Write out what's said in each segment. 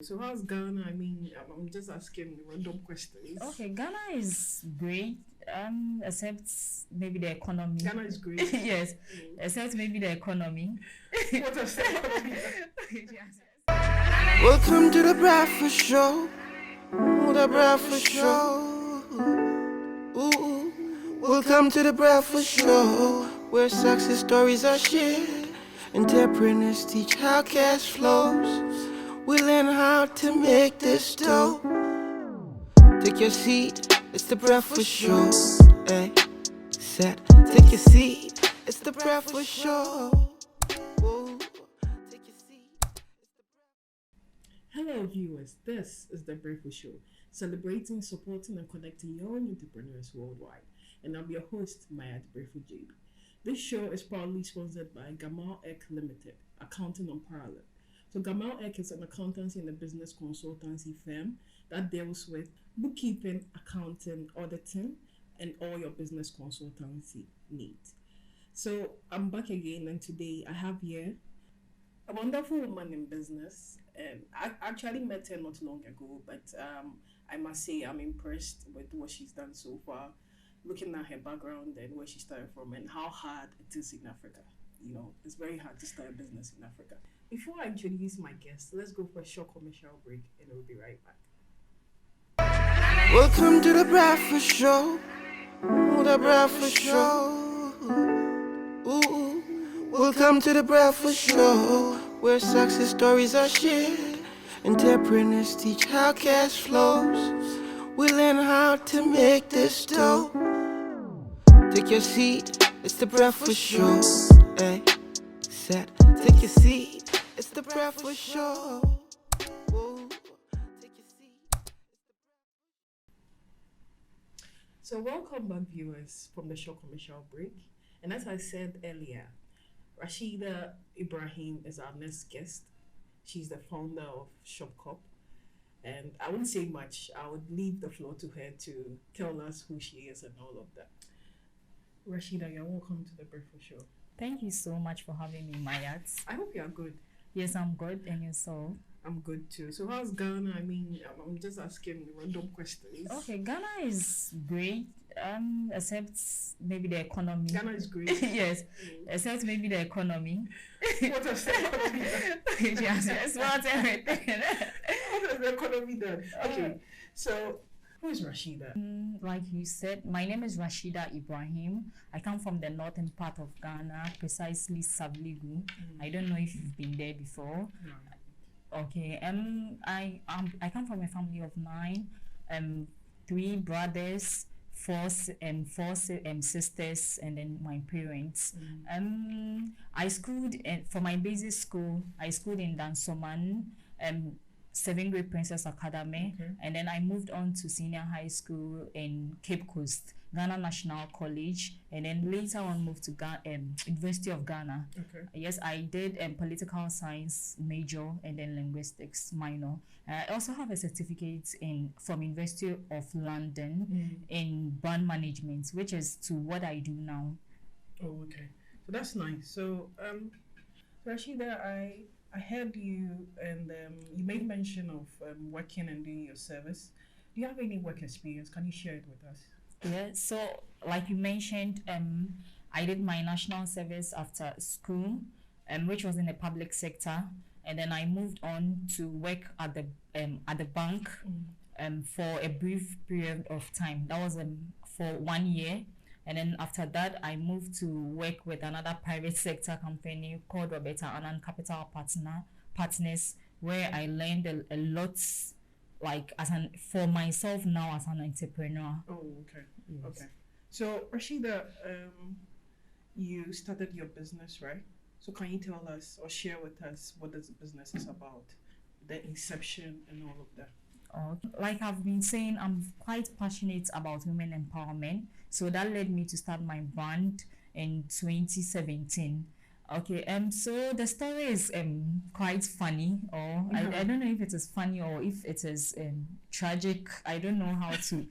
So how's Ghana? I mean, I'm just asking random questions. Okay, Ghana is great. Except maybe the economy. Ghana is great. Yes, except maybe the economy. What else? Yes. Welcome to the Breakfast Show. The Breakfast Show. Ooh. Welcome to the Breakfast Show, where success stories are shared. Entrepreneurs teach how cash flows. We learn how to make this dough. Take your seat, it's the Breakfast Show. Hey, set, take your seat, it's the Breakfast Show. Whoa. Take your seat. Hello, viewers. This is the Breakfast Show, celebrating, supporting, and connecting young entrepreneurs worldwide. And I'm your host, Maya the Breakfast JB. This show is proudly sponsored by Gamal Ek Limited, Accounting Unparalleled. So Gamal Ek is an accountancy and a business consultancy firm that deals with bookkeeping, accounting, auditing, and all your business consultancy needs. So I'm back again, and today I have here a wonderful woman in business. And I actually met her not long ago, but I must say I'm impressed with what she's done so far, looking at her background and where she started from and how hard it is in Africa. You know, it's very hard to start a business in Africa. Before I introduce my guest, let's go for a short commercial break and we'll be right back. Welcome to the Breakfast Show. The Breakfast Show. Ooh. Welcome to the Breakfast Show, where success stories are shared. Entrepreneurs teach how cash flows. We learn how to make this dough. Take your seat, it's the Breakfast Show. Hey, set, take your seat, it's the Breakfast Show. Whoa. Take your seat. So welcome back, viewers, from the short commercial break. And as I said earlier, Rashida Ibrahim is our next guest. She's the founder of Shopcop. And I wouldn't say much. I would leave the floor to her to tell us who she is and all of that. Rashida, you're welcome to the Breakfast Show. Thank you so much for having me, Maya. I hope you're good. Yes, I'm good, and yourself? I'm good too. So how's Ghana? I mean, I'm just asking random questions. Okay, Ghana is great. Except maybe the economy. Ghana is great. Yes, except maybe the economy. What has the economy done? Yes, what everything. What has the economy done? Okay, so who is Rashida? Like you said, my name is Rashida Ibrahim. I come from the northern part of Ghana, precisely Savligu. I don't know if you've been there before. No. Okay, I come from a family of 9, 3 brothers, four sisters, and then my parents. I schooled for my basic school. I schooled in Dansoman, 7th grade Princess Academy, and then I moved on to senior high school in Cape Coast, Ghana National College, and then later on moved to University of Ghana. Okay. Yes, I did political science major and then linguistics minor. I also have a certificate from University of London in brand management, which is to what I do now. Oh, okay. So that's nice. So, Rashida, I heard you and you made mention of working and doing your service. Do you have any work experience? Can you share it with us? Yeah, so like you mentioned, I did my national service after school, which was in the public sector, and then I moved on to work at the bank for a brief period of time. That was for 1 year, and then after that, I moved to work with another private sector company called Roberta Annan Capital Partners, where I learned a lot. Like for myself now as an entrepreneur. Oh, okay. Yes. Okay. So Rashida, you started your business, right? So can you tell us or share with us what this business is about, the inception and all of that? Like I've been saying, I'm quite passionate about women empowerment. So that led me to start my brand in 2017. Okay, so the story is quite funny, or I don't know if it is funny or if it is tragic. I don't know how to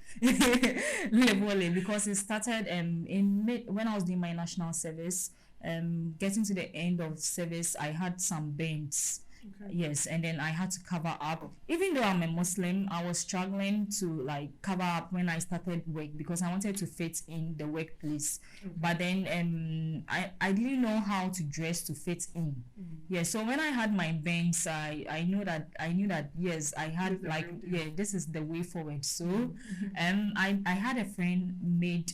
label it, because it started when I was doing my national service. Getting to the end of service, I had some burns. Okay. Yes, and then I had to cover up. Even though I'm a Muslim, I was struggling to like cover up when I started work because I wanted to fit in the workplace. Okay. But then I didn't know how to dress to fit in. Yeah, so when I had my bangs, I knew that yes, I had like this is the way forward. So I had a friend made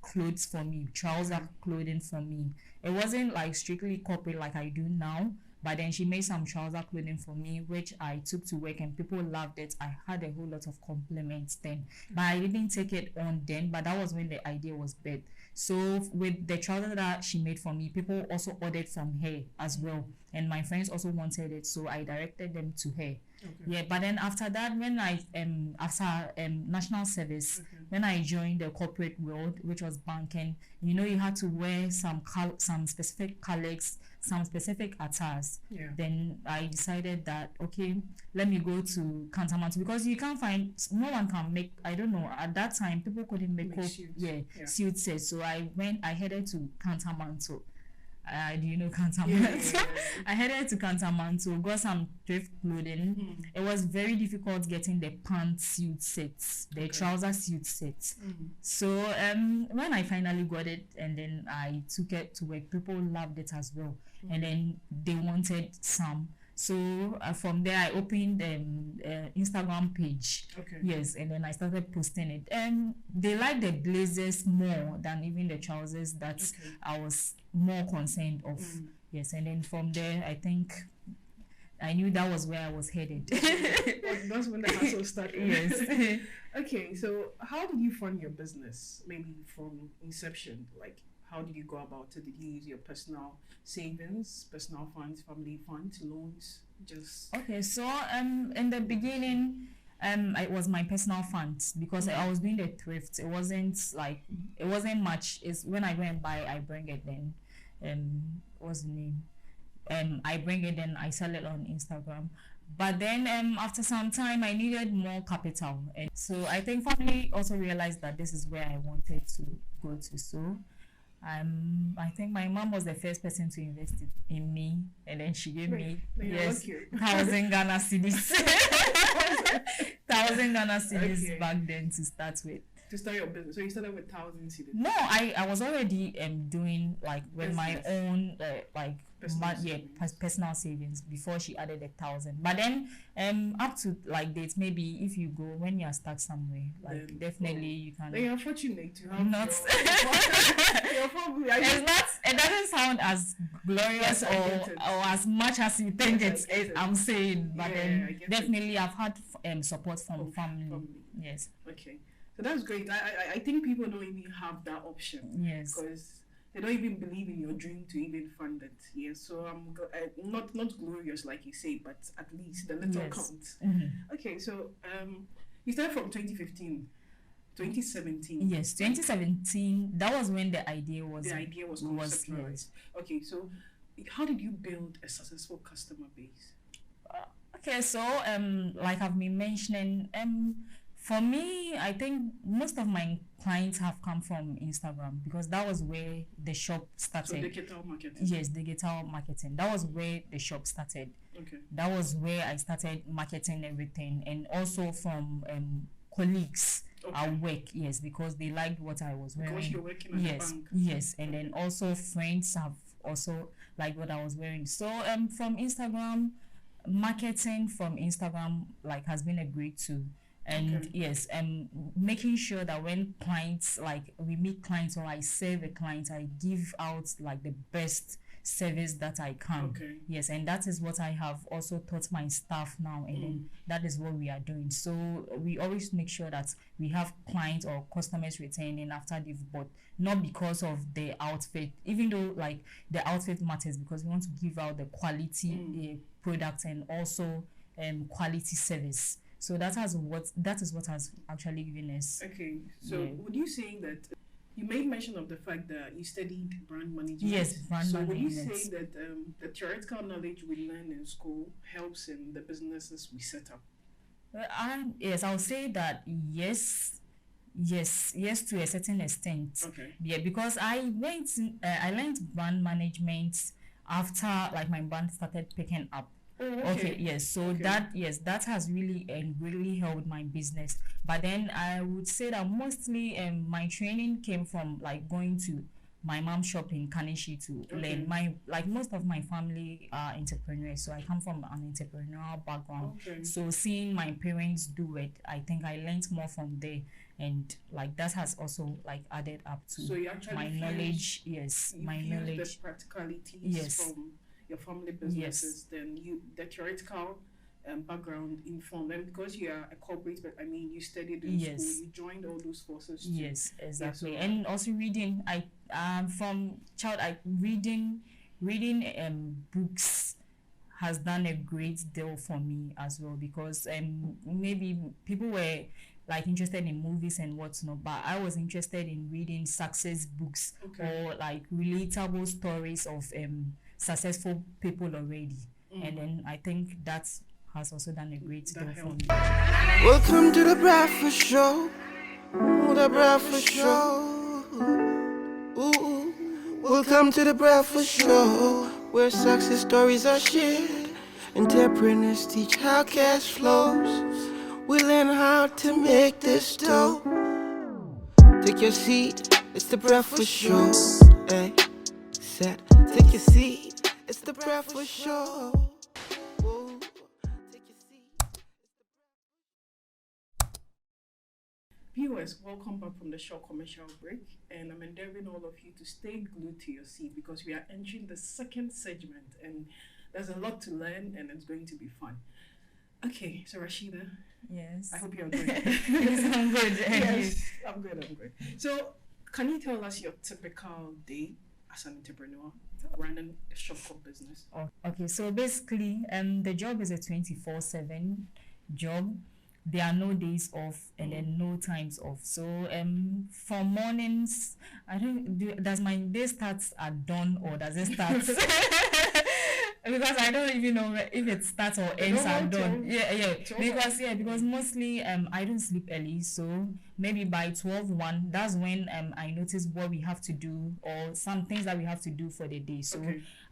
clothes for me, trouser clothing for me. It wasn't like strictly corporate like I do now. But then she made some trouser clothing for me, which I took to work and people loved it. I had a whole lot of compliments then. But I didn't take it on then, but that was when the idea was birthed. So with the trouser that she made for me, people also ordered from her as well. And my friends also wanted it, so I directed them to her. Okay. Yeah, but then after that, when I after national service, when I joined the corporate world, which was banking, you had to wear some specific colors, some specific attires. Yeah. Then I decided that okay, let me go to Kantamanto because you can't find, no one can make, I don't know, at that time people couldn't make suit sets. So I headed to Kantamanto. Do you know Kantamanto? Yeah. I headed to Kantamanto, got some thrift clothing. It was very difficult getting the pant suit sets, the trouser suit sets. So when I finally got it and then I took it to work, people loved it as well. And then they wanted some. So from there, I opened Instagram page. Okay. Yes, and then I started posting it. And they liked the blazers more than even the trousers that I was more concerned of. Yes, and then from there, I think I knew that was where I was headed. That's when the hustle started. Yes. Okay, so how did you fund your business? Maybe from inception, like how did you go about it? Did you use your personal savings, personal funds, family funds, loans? Just okay. So in the beginning, it was my personal funds because I was doing the thrift. It wasn't much. It's when I go and buy, I bring it then. What's the name? I bring it then I sell it on Instagram. But then after some time I needed more capital, and so I think family also realized that this is where I wanted to go to. So I think my mom was the first person to invest in me, and then she gave me 1,000 Ghana cedis. 1,000 Ghana cedis back then to start with. To start your business, so you started with 1,000 cedis. No, I was already doing like with my own personal savings before she added 1,000. But then up to like dates, maybe if you go when you are stuck somewhere, like then, definitely you can. Then you're fortunate to have not. You're probably, it doesn't sound as glorious or as much as you think I'm saying, but then definitely I've had support from family. Yes. Okay. So that's great. I think people don't even have that option. Yes. Because they don't even believe in your dream to even fund it. Yes. So I'm not glorious like you say, but at least the little counts. Okay. So you started from 2015, 2017. Yes, 2017. That was when the idea was. The idea was conceptualized. Yes. Okay. So how did you build a successful customer base? Okay. So like I've been mentioning for me, I think most of my clients have come from Instagram because that was where the shop started. So digital marketing. Yes, digital marketing. That was where the shop started. Okay. That was where I started marketing everything, and also from colleagues at work. Yes, because they liked what I was wearing. Because you're working at the bank. Yes, and then also friends have also liked what I was wearing. So from Instagram, marketing from Instagram has been a great tool. And yes, making sure that when clients, like we meet clients or I serve a client, I give out like the best service that I can. Okay. Yes, and that is what I have also taught my staff now, and then that is what we are doing. So we always make sure that we have clients or customers returning after they've bought, not because of the outfit, even though like the outfit matters, because we want to give out the quality product and also quality service. So that is what has actually given us. Okay, so would you say that you made mention of the fact that you studied brand management? Yes, brand management. So would you say that the theoretical knowledge we learn in school helps in the businesses we set up? Yes, I'll say that yes, to a certain extent. Okay. Yeah, because I learned brand management after like my brand started picking up. Oh, Okay, yes. So that has really really helped my business. But then I would say that mostly my training came from like going to my mom's shop in Kanishi to learn. My like most of my family are entrepreneurs, so I come from an entrepreneurial background. Okay. So seeing my parents do it, I think I learned more from there, and like that has also like added up to So you actually my knowledge. Yes, you my use knowledge. the practicalities Yes. from your family businesses, then the theoretical background informed, and because you are a corporate, but I mean you studied in Yes. school, you joined all those forces too. Yes, exactly. so- And also reading. I from child I reading books has done a great deal for me as well, because maybe people were like interested in movies and whatnot, but I was interested in reading success books or like relatable stories of successful people already. And then I think that has also done a great deal for me. Welcome to the Breakfast Show. Ooh, the Breakfast Show. Ooh, welcome to the Breakfast Show, where success stories are shared. Entrepreneurs teach how cash flows. We learn how to make this dough. Take your seat, it's the Breakfast Show. Hey, set, take your seat, it's the Breakfast Show. Ooh, take your seat. Viewers, welcome back from the short commercial break, and I'm endeavoring all of you to stay glued to your seat because we are entering the second segment, and there's a lot to learn, and it's going to be fun. Okay, so Rashida, Yes. I hope you're good. Yes, I'm good. Yes, I'm good. So, can you tell us your typical day as an entrepreneur running a Shopcop business? Oh, okay, so basically, the job is a 24/7 job. There are no days off and then no times off. So for mornings, I don't do. Does my day starts at dawn or does it start? Because I don't even know if it starts or ends at dawn. Yeah. Because mostly I don't sleep early, so maybe by 12:01, that's when I notice what we have to do or some things that we have to do for the day. So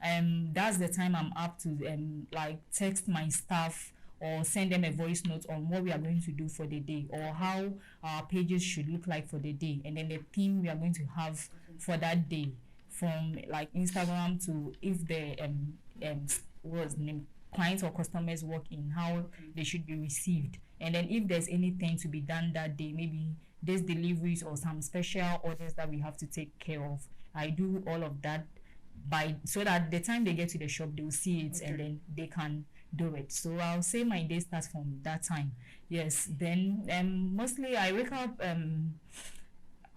that's the time I'm up to like text my staff or send them a voice note on what we are going to do for the day or how our pages should look like for the day, and then the theme we are going to have for that day, from like Instagram to if the what's the name, clients or customers work in, how they should be received, and then if there's anything to be done that day, maybe there's deliveries or some special orders that we have to take care of. I do all of that so that the time they get to the shop they will see it and then they can do it. So I'll say my day starts from that time. Yes, then mostly I wake up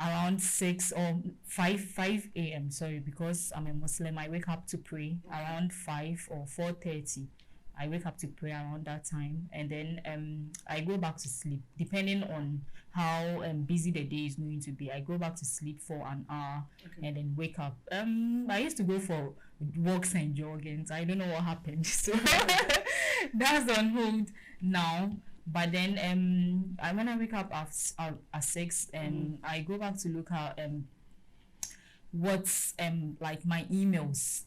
around 6 or 5 a.m. Sorry, because I'm a Muslim. I wake up to pray around 5 or 4:30. I wake up to pray around that time, and then I go back to sleep depending on how busy the day is going to be. I go back to sleep for an hour and then wake up. I used to go for walks and joggings. I don't know what happened, so that's on hold now. But then when I wake up at 6, I go back to look at what's like my emails.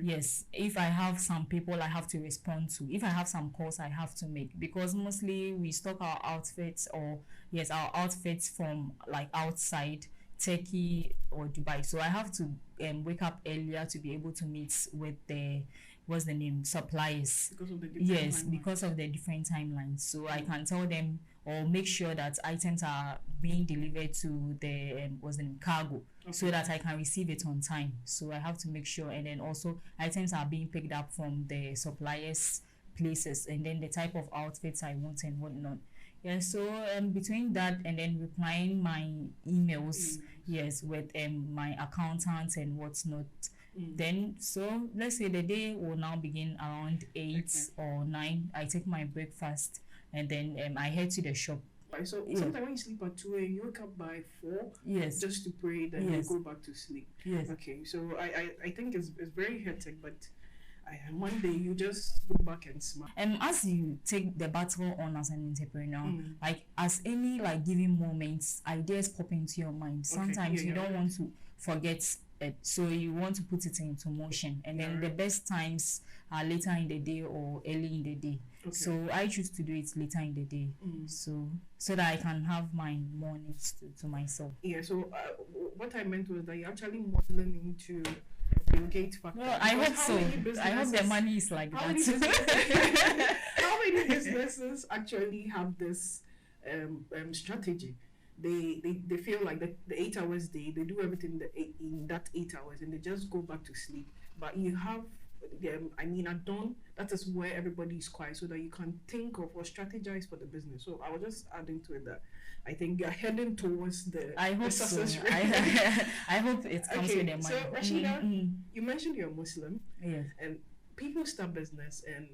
Yes, if I have some people I have to respond to, if I have some calls I have to make, because mostly we stock our outfits our outfits from like outside Turkey or Dubai. So I have to wake up earlier to be able to meet with the suppliers, because of the different timelines. So I can tell them or make sure that items are being delivered to the cargo, so that I can receive it on time. So I have to make sure, and then also items are being picked up from the suppliers places, and then the type of outfits I want and whatnot. Yeah, so between that and then replying my emails, with my accountants and what's not. Then, so let's say the day will now begin around 8 or 9. I take my breakfast and then I head to the shop. So sometimes when you sleep at 2 a.m., you wake up by 4 just to pray, then you go back to sleep. Okay, so I think it's very hectic, but And one day you just go back and smile. As you take the battle on as an entrepreneur, like as any like given moments, ideas pop into your mind. Sometimes you don't want to forget it, so you want to put it into motion. And then the best times are later in the day or early in the day. So I choose to do it later in the day, so that I can have my mornings to myself. Yeah. So what I meant was that you're actually modeling into Bill Gates factor. Well, I hope so. I hope the money is like that. How many businesses actually have this strategy? They feel like the 8 hours day, they do everything in that 8 hours and they just go back to sleep. But you have, at dawn, that is where everybody is quiet so that you can think of or strategize for the business. So I was just adding to it that I think you're heading towards the success rate. I hope it comes with the money. So Rashida, you mentioned you're Muslim. Yes. And people start business and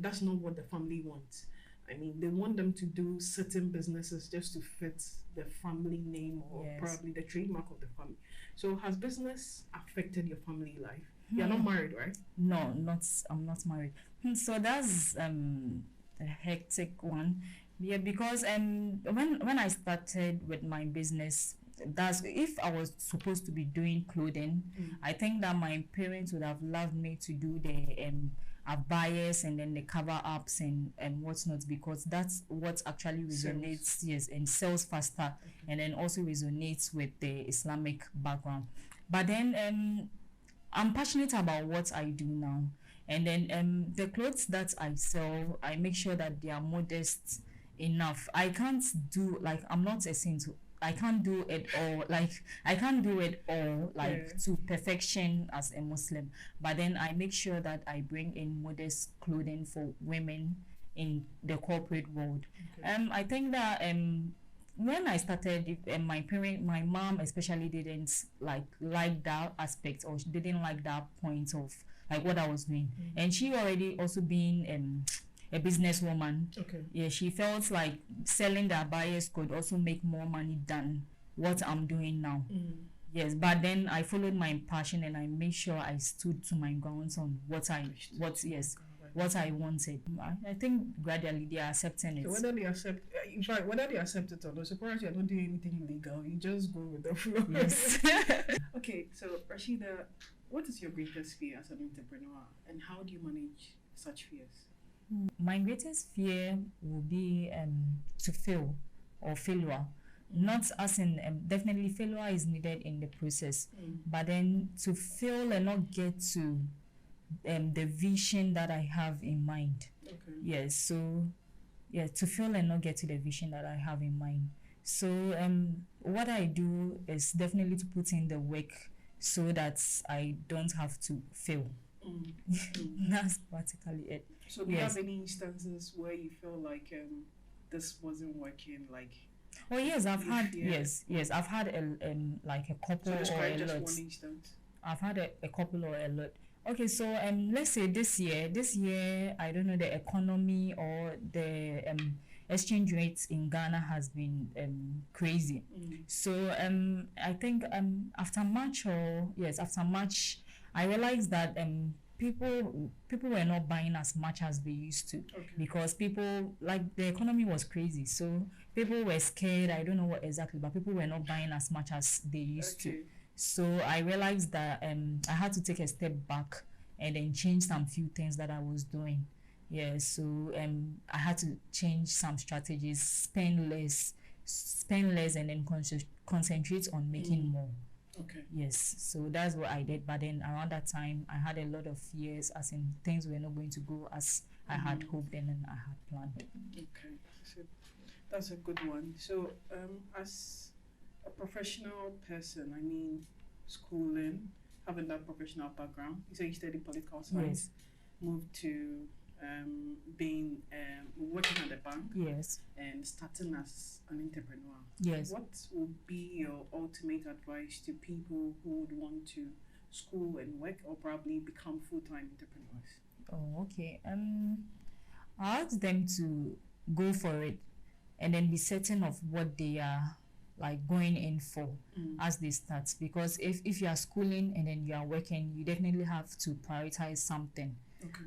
that's not what the family wants. They want them to do certain businesses just to fit the family name or probably the trademark of the family. So has business affected your family life? You're not married, right? No, I'm not married. So that's a hectic one. Yeah, because when I started with my business, that's if I was supposed to be doing clothing, I think that my parents would have loved me to do the buyers and then the cover ups and whatnot, because that's what actually resonates and sells faster, and then also resonates with the Islamic background. But then I'm passionate about what I do now, and then the clothes that I sell, I make sure that they are modest enough. I can't do, like, I'm not a saint. I can't do it all, to perfection as a Muslim. But then I make sure that I bring in modest clothing for women in the corporate world. I think that when I started, my mom especially didn't like that aspect, or she didn't like that point of like what I was doing. And she already also being a businesswoman. Yeah, she felt like selling the buyers could also make more money than what I'm doing now. Yes, but then I followed my passion and I made sure I stood to my grounds on what I wanted. I think gradually they are accepting it. So whether they accept, in fact, whether they accept it or not, so you're not doing anything illegal. You just go with the flow. Yes. Okay, so Rashida, what is your greatest fear as an entrepreneur, and how do you manage such fears? My greatest fear will be to fail or failure. Not as in definitely failure is needed in the process, but then to fail and not get to the vision that I have in mind. Yes, so to fail and not get to the vision that I have in mind. So what I do is definitely to put in the work so that I don't have to fail. That's practically it. So do you have any instances where you feel like this wasn't working? Like, oh yes, I've had I've had a couple or a lot. One instance. I've had a couple or a lot. Okay, so let's say this year I don't know, the economy or the exchange rates in Ghana has been crazy. So I think after March, I realized that people were not buying as much as they used to, because people, like, the economy was crazy, so people were scared. I don't know what exactly, but people were not buying as much as they used to. So I realized that I had to take a step back and then change some few things that I was doing. So I had to change some strategies, spend less, and then concentrate on making more. Yes, so that's what I did. But then around that time, I had a lot of fears, as in things were not going to go as I had hoped and I had planned. So that's a good one. So as a professional person, schooling, having that professional background, you say you studied political science, moved to being working at the bank, and starting as an entrepreneur. What would be your ultimate advice to people who would want to school and work, or probably become full-time entrepreneurs? Oh, okay. I ask them to go for it and then be certain of what they are like going in for as they start. Because if you are schooling and then you are working, you definitely have to prioritize something.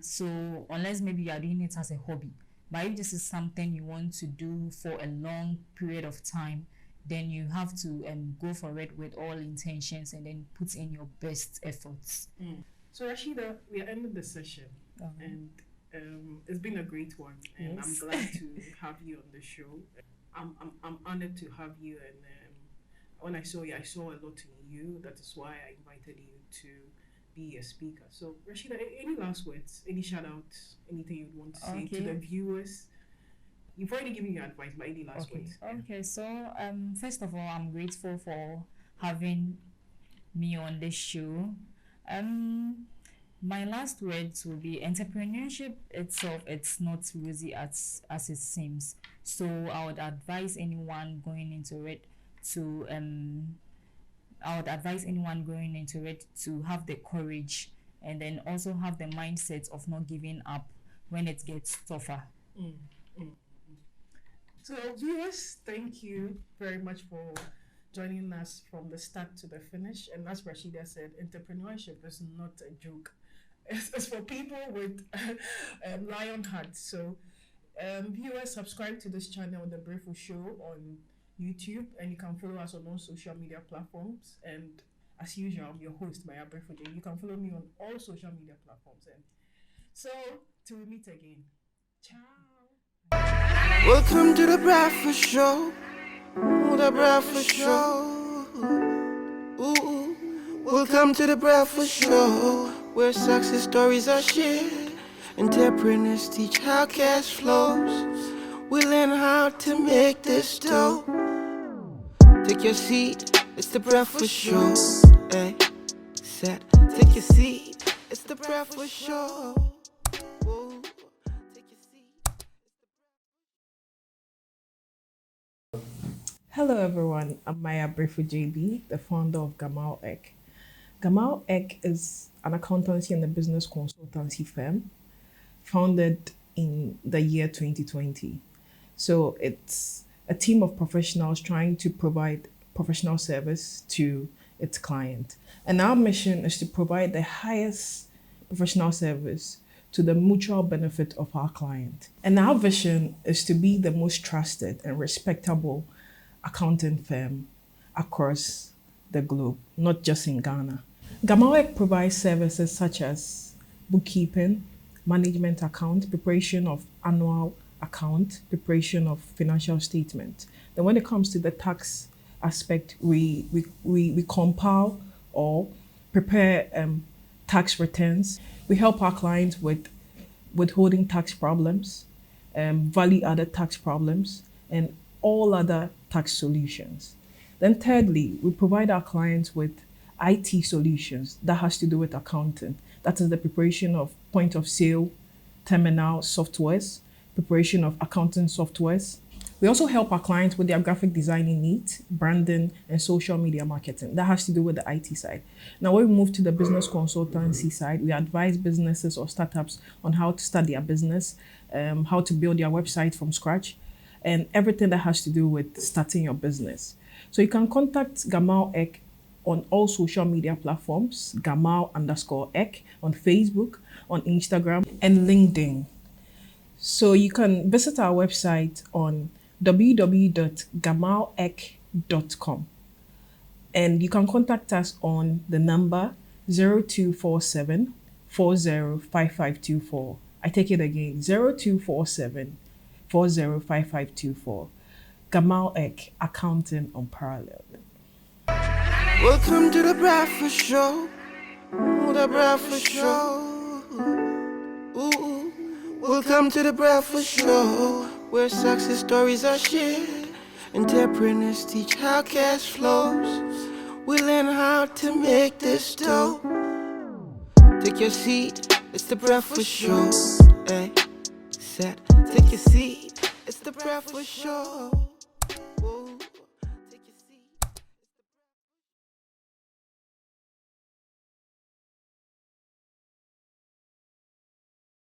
So unless maybe you are doing it as a hobby, but if this is something you want to do for a long period of time, then you have to go for it with all intentions and then put in your best efforts. So Rashida, we are ending the session, and it's been a great one, and Yes. I'm glad to have you on the show. I'm honored to have you, and when I saw you, I saw a lot in you. That is why I invited you to be a speaker. So Rashida, any last words, any shout outs, anything you'd want to say to the viewers? You've already given your advice, but any last words? Okay, so first of all, I'm grateful for having me on this show. My last words will be entrepreneurship itself, it's not rosy as it seems. So I would advise anyone going into it to have the courage and then also have the mindset of not giving up when it gets tougher. So viewers, thank you very much for joining us from the start to the finish. And as Rashida said, entrepreneurship is not a joke. It's for people with lion hearts. So viewers, subscribe to this channel, The Brayful Show, on YouTube, and you can follow us on all social media platforms. And as usual, I'm your host, Maya Brayful. You can follow me on all social media platforms. And so till we meet again, ciao. Welcome to the Breakfast Show. Ooh, the Breakfast Show. Ooh, welcome to the Breakfast Show, where success stories are shared. Entrepreneurs teach how cash flows. We learn how to make this dough. Take your seat, it's the Breakfast Show. Hey, set, take your seat, it's the Breakfast Show. Ooh, take your seat. Hello everyone, I'm Maya Brayful JB, the founder of Gamal Ek. Gamal Ek is an accountancy and a business consultancy firm founded in the year 2020. So it's a team of professionals trying to provide professional service to its client. And our mission is to provide the highest professional service to the mutual benefit of our client. And our vision is to be the most trusted and respectable accounting firm across the globe, not just in Ghana. Gamal Ek provides services such as bookkeeping, management account, preparation of annual account, preparation of financial statement. Then when it comes to the tax aspect, we compile or prepare tax returns. We help our clients with withholding tax problems, value-added tax problems, and all other tax solutions. Then thirdly, we provide our clients with IT solutions that has to do with accounting. That is the preparation of point of sale, terminal softwares, preparation of accounting softwares. We also help our clients with their graphic designing needs, branding, and social media marketing. That has to do with the IT side. Now, when we move to the business consultancy side, we advise businesses or startups on how to start their business, how to build their website from scratch, and everything that has to do with starting your business. So you can contact Gamal Ek on all social media platforms, Gamal_Ek on Facebook, on Instagram, and LinkedIn. So you can visit our website on www.gamalek.com. And you can contact us on the number 0247 405524. I take it again, 0247 405524. Gamal Ek, accounting unparalleled. Welcome to the Breakfast Show. Ooh, the Breakfast Show. Ooh, welcome to the Breakfast Show, where success stories are shared. Entrepreneurs teach how cash flows. We learn how to make this dough. Take your seat, it's the Breakfast Show. Hey, set, take your seat, it's the Breakfast Show.